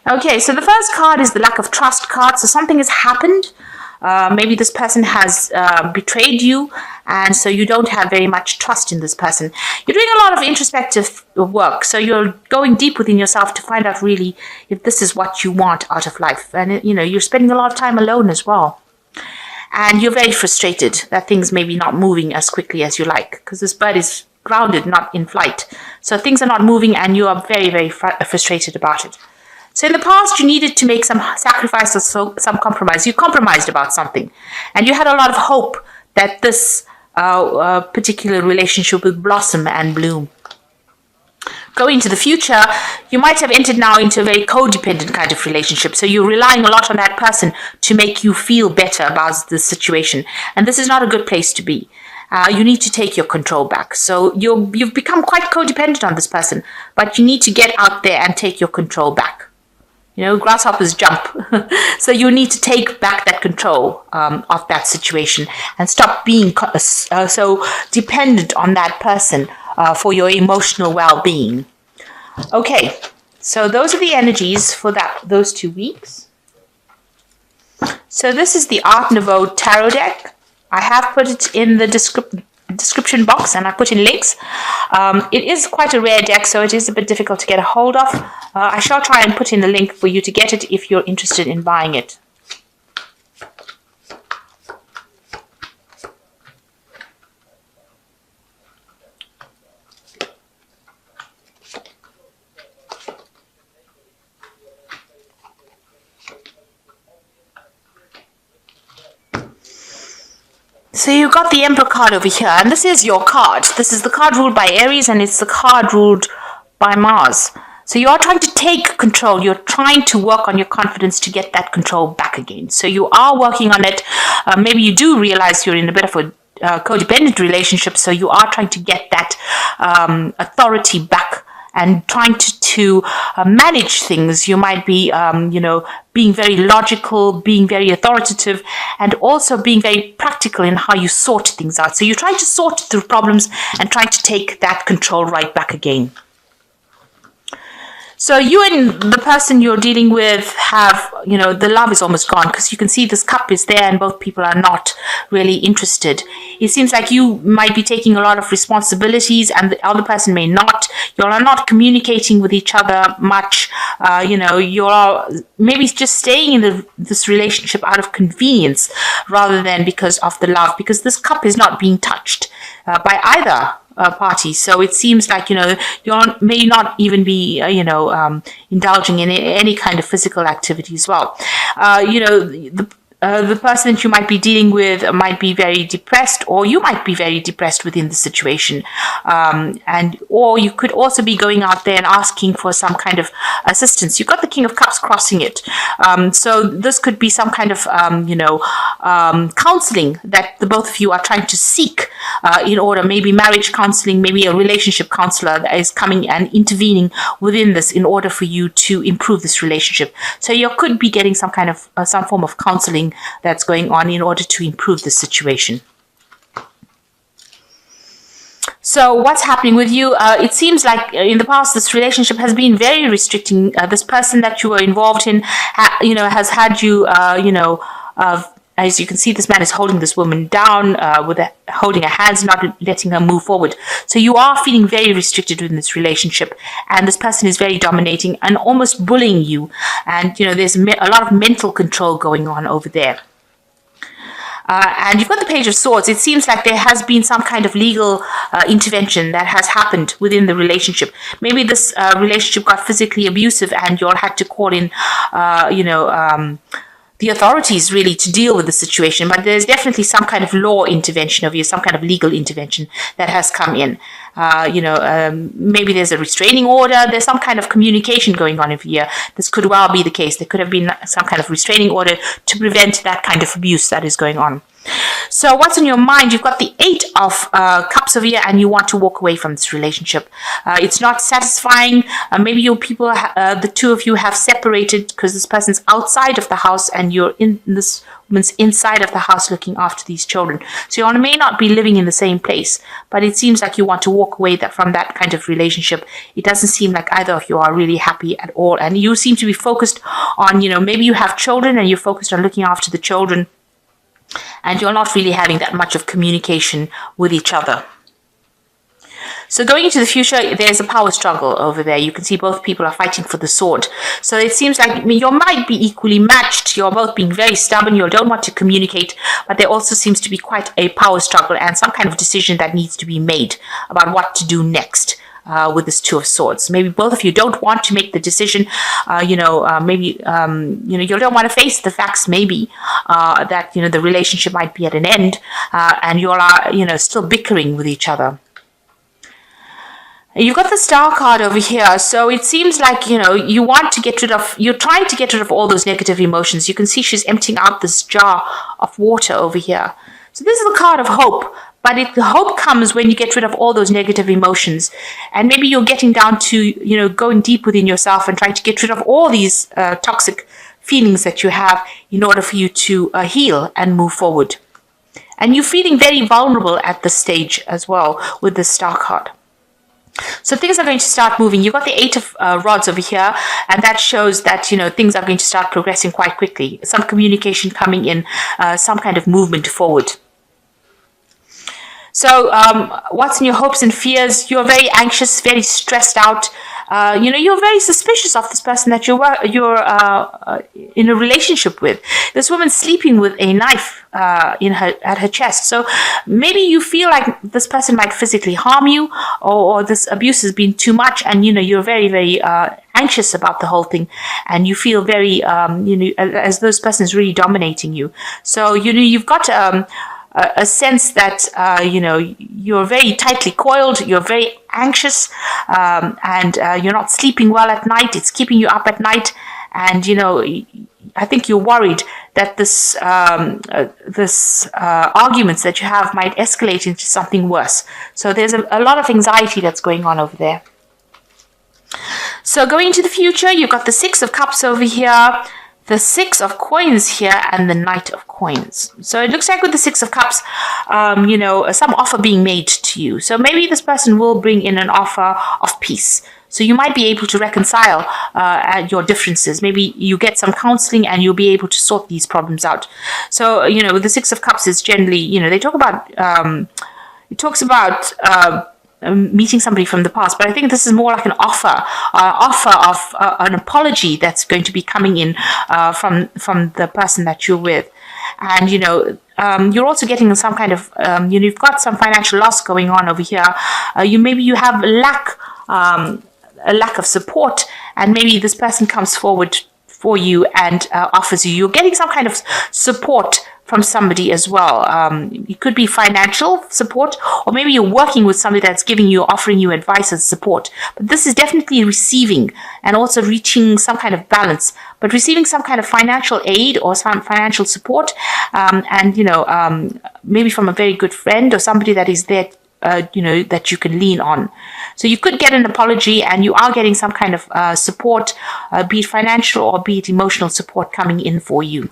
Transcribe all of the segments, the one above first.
Okay, so the first card is the lack of trust card. So something has happened. Maybe this person has betrayed you, and so you don't have very much trust in this person. You're doing a lot of introspective work, so you're going deep within yourself to find out really if this is what you want out of life. And you're spending a lot of time alone as well. And you're very frustrated that things may be not moving as quickly as you like, because this bird is grounded, not in flight. So things are not moving, and you are very, very frustrated about it. So in the past, you needed to make some sacrifice or some compromise. You compromised about something, and you had a lot of hope that this particular relationship would blossom and bloom. Going into the future, you might have entered now into a very codependent kind of relationship. So you're relying a lot on that person to make you feel better about the situation. And this is not a good place to be. You need to take your control back. So you've become quite codependent on this person, but you need to get out there and take your control back. Grasshoppers jump. So you need to take back that control of that situation and stop being so dependent on that person for your emotional well-being. Okay, so those are the energies for those 2 weeks. So this is the Art Nouveau Tarot deck. I have put it in the description box, and I put in links. It is quite a rare deck, so it is a bit difficult to get a hold of. I shall try and put in a link for you to get it if you're interested in buying it. So you got the Emperor card over here, and this is your card. This is the card ruled by Aries, and it's the card ruled by Mars. So you are trying to take control. You're trying to work on your confidence to get that control back again. So you are working on it. Maybe you do realize you're in a bit of a codependent relationship, so you are trying to get that authority back and trying to manage things. You might be, being very logical, being very authoritative, and also being very practical in how you sort things out. So you're trying to sort through problems and trying to take that control right back again. So you and the person you're dealing with have, the love is almost gone, because you can see this cup is there and both people are not really interested. It seems like you might be taking a lot of responsibilities and the other person may not. You are not communicating with each other much. You're maybe just staying in this relationship out of convenience rather than because of the love, because this cup is not being touched by either party. So it seems like, you may not even be, indulging in any kind of physical activity as well. The person that you might be dealing with might be very depressed, or you might be very depressed within the situation. Or you could also be going out there and asking for some kind of assistance. You've got the King of Cups crossing it. So this could be some kind of, counseling that the both of you are trying to seek in order, maybe marriage counseling, maybe a relationship counselor that is coming and intervening within this in order for you to improve this relationship. So you could be getting some kind of, some form of counseling that's going on in order to improve the situation. So what's happening with you? It seems like in the past this relationship has been very restricting. This person that you were involved in, has had you, as you can see, this man is holding this woman down holding her hands, not letting her move forward. So you are feeling very restricted in this relationship, and this person is very dominating and almost bullying you. And there's a lot of mental control going on over there. And you've got the Page of Swords. It seems like there has been some kind of legal intervention that has happened within the relationship. Maybe this relationship got physically abusive and you all had to call in, the authorities really to deal with the situation. But there's definitely some kind of law intervention of you, some kind of legal intervention that has come in. Maybe there's a restraining order. There's some kind of communication going on over here. This could well be the case. There could have been some kind of restraining order to prevent that kind of abuse that is going on. So what's on your mind? You've got the Eight of Cups over here, and you want to walk away from this relationship. It's not satisfying. Maybe the two of you have separated because this person's outside of the house and you're in this woman's inside of the house looking after these children. So you may not be living in the same place, but it seems like you want to walk away from that kind of relationship. It doesn't seem like either of you are really happy at all. And you seem to be focused on, maybe you have children and you're focused on looking after the children, and you're not really having that much of communication with each other. So going into the future, there's a power struggle over there. You can see both people are fighting for the sword. So it seems like you might be equally matched. You're both being very stubborn. You don't want to communicate, but there also seems to be quite a power struggle and some kind of decision that needs to be made about what to do next. With this Two of Swords, maybe both of you don't want to make the decision. Maybe you don't want to face the facts. Maybe that the relationship might be at an end, and you all are still bickering with each other. You've got the Star card over here, so it seems like you're trying to get rid of all those negative emotions. You can see she's emptying out this jar of water over here. So this is the card of hope. But the hope comes when you get rid of all those negative emotions. And maybe you're getting down to, going deep within yourself and trying to get rid of all these toxic feelings that you have in order for you to heal and move forward. And you're feeling very vulnerable at this stage as well with the Star card. So things are going to start moving. You've got the Eight of Rods over here, and that shows that, things are going to start progressing quite quickly. Some communication coming in, some kind of movement forward. So what's in your hopes and fears? You're very anxious, very stressed out. You're very suspicious of this person that you're in a relationship with. This woman's sleeping with a knife at her chest. So maybe you feel like this person might physically harm you, or this abuse has been too much, and you're very, very anxious about the whole thing, and you feel very as though this person is really dominating you. So you've got a sense that you're very tightly coiled, you're very anxious, and you're not sleeping well at night. It's keeping you up at night, and I think you're worried that this arguments that you have might escalate into something worse. So there's a lot of anxiety that's going on over there. So going into the future, you've got the Six of Cups over here, the Six of Coins here, and the Knight of Coins. So it looks like with the Six of Cups, some offer being made to you. So maybe this person will bring in an offer of peace. So you might be able to reconcile your differences. Maybe you get some counseling and you'll be able to sort these problems out. So, the Six of Cups is generally, they talk about, it talks about meeting somebody from the past, but I think this is more like an offer of an apology that's going to be coming in from the person that you're with. And you're also getting some kind of you've got some financial loss going on over here. You have a lack of support, and maybe this person comes forward for you and offers you're getting some kind of support from somebody as well. It could be financial support, or maybe you're working with somebody that's offering you advice and support. But this is definitely receiving and also reaching some kind of balance, but receiving some kind of financial aid or some financial support, maybe from a very good friend or somebody that is there that you can lean on. So you could get an apology, and you are getting some kind of support, be it financial or be it emotional support coming in for you.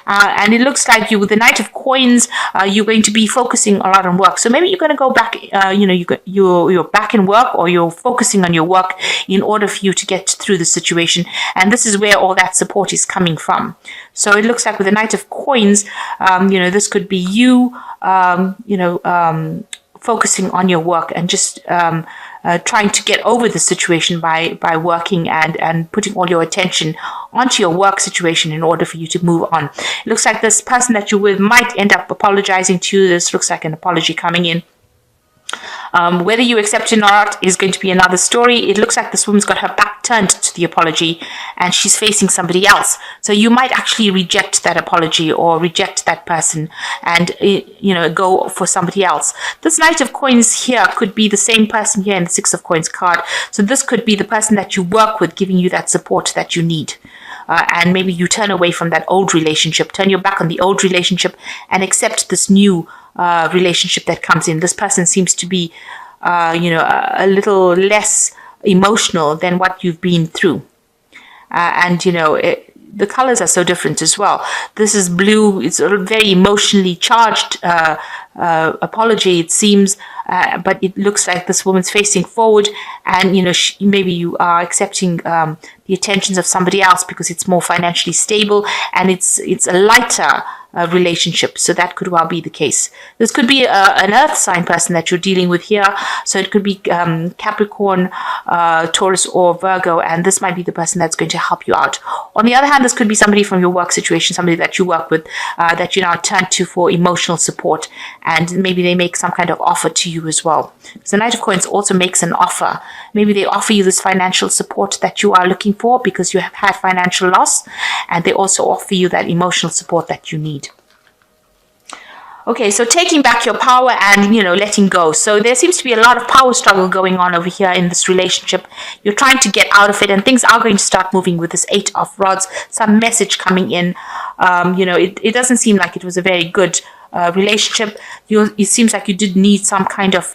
And it looks like with the Knight of Coins, you're going to be focusing a lot on work. So maybe you're going to go back, you're back in work, or you're focusing on your work in order for you to get through the situation. And this is where all that support is coming from. So it looks like with the Knight of Coins, this could be you, focusing on your work and just trying to get over the situation by working and putting all your attention onto your work situation in order for you to move on. It looks like this person that you're with might end up apologizing to you. This looks like an apology coming in. Whether you accept it or not is going to be another story. It looks like this woman's got her back turned to the apology and she's facing somebody else. So you might actually reject that apology or reject that person and, go for somebody else. This Knight of Coins here could be the same person here in the Six of Coins card. So this could be the person that you work with giving you that support that you need. and maybe you turn away from that old relationship, turn your back on the old relationship, and accept this new relationship that comes in. This person seems to be, a little less emotional than what you've been through. The colors are so different as well. This is blue. It's a very emotionally charged apology, it seems, but it looks like this woman's facing forward, and maybe you are accepting the attentions of somebody else because it's more financially stable, and it's a lighter relationship. So that could well be the case. This could be an earth sign person that you're dealing with here. So it could be Capricorn, Taurus, or Virgo, and this might be the person that's going to help you out. On the other hand, this could be somebody from your work situation, somebody that you work with, that you now turn to for emotional support, and maybe they make some kind of offer to you as well. So the Knight of Coins also makes an offer. Maybe they offer you this financial support that you are looking for because you have had financial loss, and they also offer you that emotional support that you need. Okay, so taking back your power and, letting go. So there seems to be a lot of power struggle going on over here in this relationship. You're trying to get out of it, and things are going to start moving with this 8 of Rods. Some message coming in. It doesn't seem like it was a very good relationship. It seems like you did need some kind of,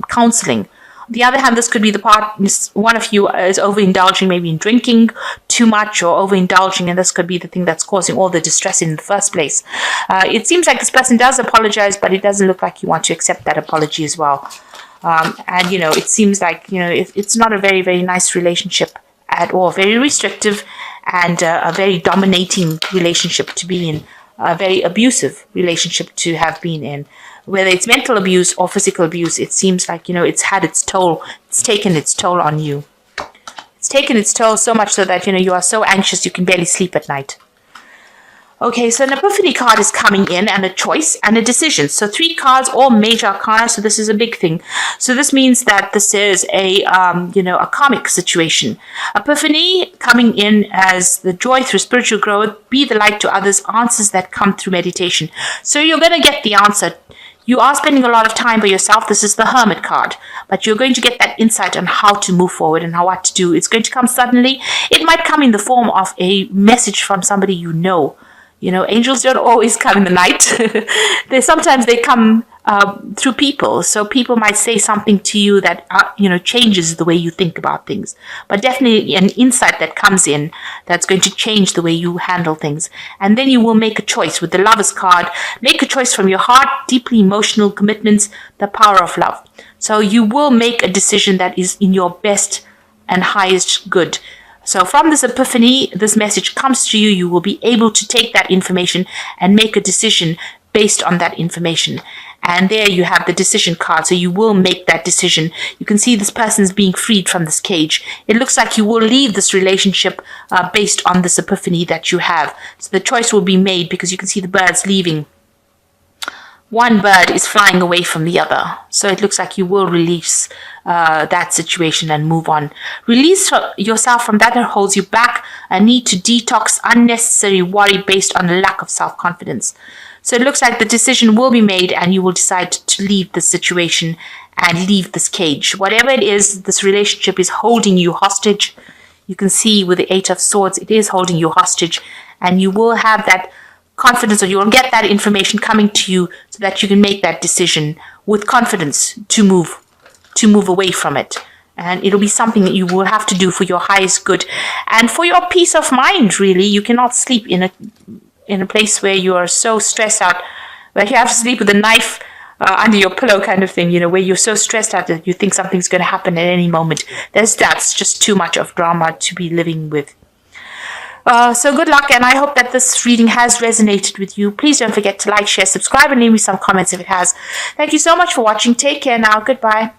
counseling. On the other hand, this could be the part, one of you is overindulging, maybe in drinking too much or overindulging, and this could be the thing that's causing all the distress in the first place. It seems like this person does apologize, but it doesn't look like you want to accept that apology as well. It seems like, it's not a very, very nice relationship at all. Very restrictive and a very dominating relationship to be in. A very abusive relationship to have been in. Whether it's mental abuse or physical abuse, it seems like, it's had its toll. It's taken its toll on you. It's taken its toll so much so that, you are so anxious you can barely sleep at night. Okay, so an epiphany card is coming in, and a choice and a decision. So 3 cards, all major arcana, so this is a big thing. So this means that this is a karmic situation. Epiphany coming in as the joy through spiritual growth, be the light to others, answers that come through meditation. So you're going to get the answer. You are spending a lot of time by yourself. This is the Hermit card. But you're going to get that insight on how to move forward and what to do. It's going to come suddenly. It might come in the form of a message from somebody you know. Angels don't always come in the night. Sometimes they come through people. So people might say something to you that, changes the way you think about things. But definitely an insight that comes in that's going to change the way you handle things. And then you will make a choice with the Lover's card. Make a choice from your heart, deeply emotional commitments, the power of love. So you will make a decision that is in your best and highest good. So from this epiphany, this message comes to you. You will be able to take that information and make a decision based on that information. And there you have the decision card. So you will make that decision. You can see this person is being freed from this cage. It looks like you will leave this relationship based on this epiphany that you have. So the choice will be made because you can see the birds leaving. One bird is flying away from the other. So it looks like you will release that situation and move on. Release yourself from that holds you back, a need to detox unnecessary worry based on a lack of self-confidence. So it looks like the decision will be made and you will decide to leave the situation and leave this cage. Whatever it is, this relationship is holding you hostage. You can see with the 8 of Swords, it is holding you hostage, and you will have that confidence, or you will get that information coming to you so that you can make that decision with confidence to move away from it. And it'll be something that you will have to do for your highest good and for your peace of mind. Really, you cannot sleep in a place where you are so stressed out that you have to sleep with a knife under your pillow, kind of thing. Where you're so stressed out that you think something's going to happen at any moment. That's just too much of drama to be living with. So good luck, and I hope that this reading has resonated with you. Please don't forget to like, share, subscribe, and leave me some comments if it has. Thank you so much for watching. Take care now. Goodbye.